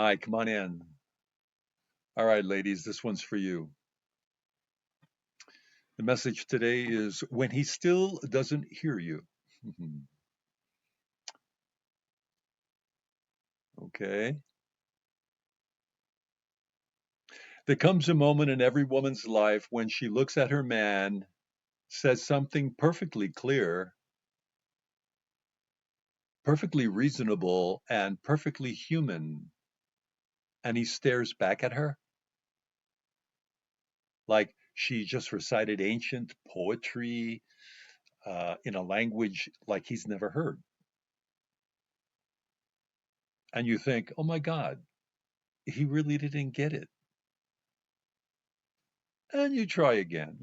Hi, come on in. All right, ladies, this one's for you. The message today is when he still doesn't hear you. Okay. There comes a moment in every woman's life when she looks at her man, says something perfectly clear, perfectly reasonable, and perfectly human, and he stares back at her like she just recited ancient poetry in a language like he's never heard. And you think, oh my God, he really didn't get it. And you try again,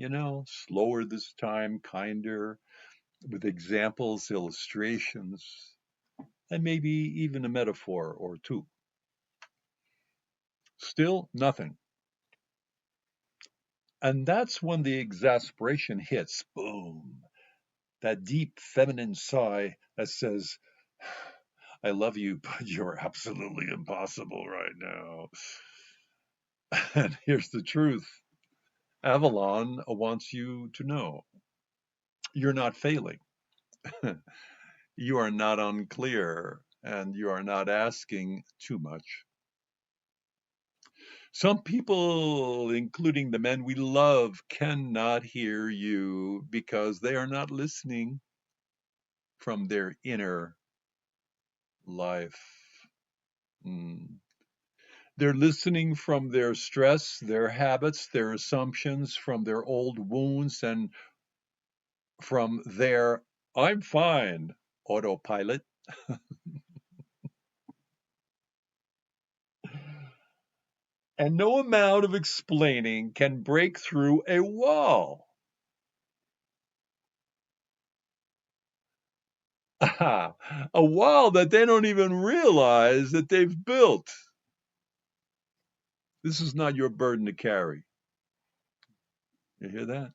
slower this time, kinder, with examples, illustrations, and maybe even a metaphor or two. Still nothing. And that's when the exasperation hits. Boom. That deep feminine sigh that says, I love you, but you're absolutely impossible right now. And here's the truth Avalon wants you to know you're not failing. You are not unclear and you are not asking too much. Some people, including the men we love, cannot hear you because they are not listening from their inner life. Mm. They're listening from their stress, their habits, their assumptions, from their old wounds, and from their I'm fine autopilot. And no amount of explaining can break through a wall. A wall that they don't even realize that they've built. This is not your burden to carry. You hear that?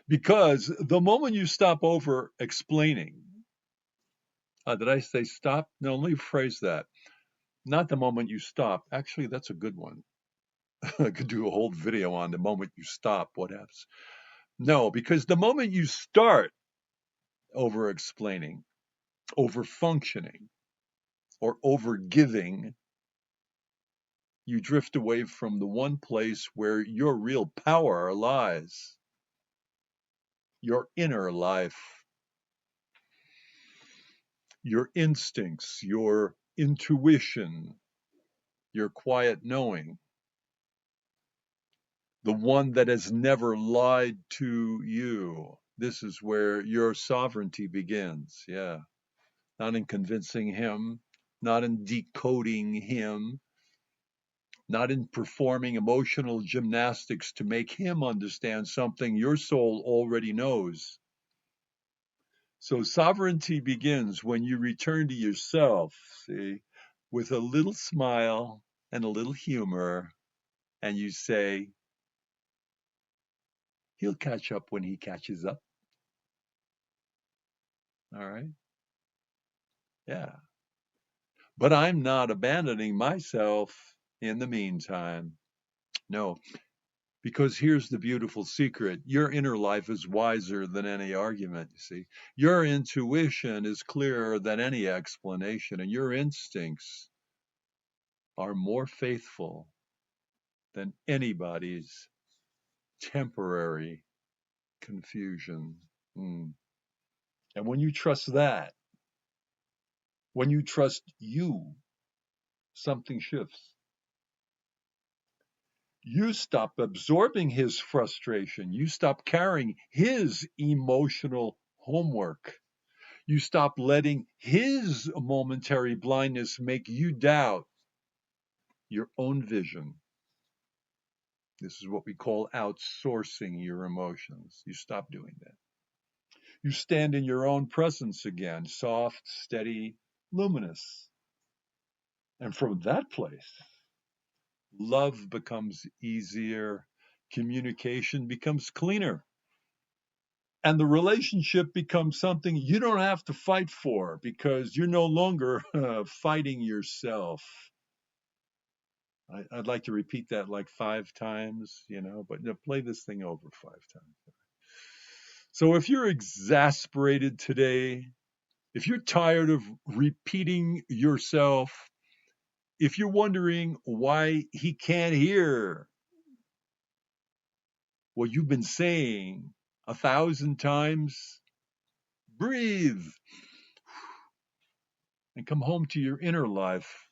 Because the moment you stop over explaining, did I say stop? No, let me phrase that. Not the moment you stop. Actually, that's a good one. I could do a whole video on the moment you stop. What happens? No, because the moment you start over explaining, over functioning, or over giving, you drift away from the one place where your real power lies, your inner life, your instincts, your intuition, your quiet knowing, the one that has never lied to you. This is where your sovereignty begins. Yeah. Not in convincing him, not in decoding him, not in performing emotional gymnastics to make him understand something your soul already knows. So sovereignty begins when you return to yourself, see, with a little smile and a little humor, and you say, he'll catch up when he catches up. All right. Yeah. But I'm not abandoning myself in the meantime. No, because here's the beautiful secret your inner life is wiser than any argument, you see. Your intuition is clearer than any explanation, and your instincts are more faithful than anybody's temporary confusion. Mm. And when you trust that, when you trust you, something shifts. You stop absorbing his frustration. You stop carrying his emotional homework. You stop letting his momentary blindness make you doubt your own vision. This is what we call outsourcing your emotions. You stop doing that. You stand in your own presence again, soft, steady, luminous. And from that place, love becomes easier, communication becomes cleaner, and the relationship becomes something you don't have to fight for because you're no longer fighting yourself. I'd like to repeat that like 5 times, but play this thing over 5 times. So if you're exasperated today, if you're tired of repeating yourself, if you're wondering why he can't hear what you've been saying 1,000 times, breathe and come home to your inner life.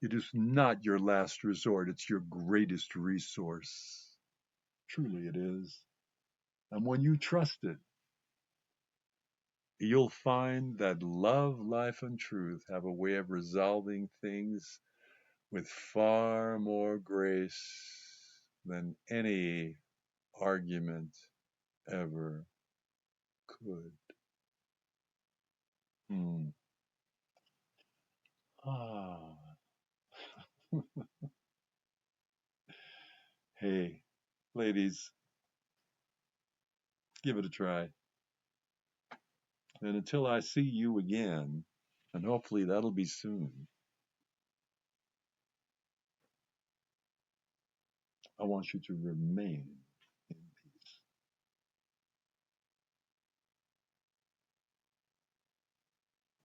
It is not your last resort, it's your greatest resource. Truly, it is. And when you trust it, you'll find that love, life, and truth have a way of resolving things with far more grace than any argument ever could. Hmm. Ah. Hey, ladies, give it a try. And until I see you again, and hopefully that'll be soon, I want you to remain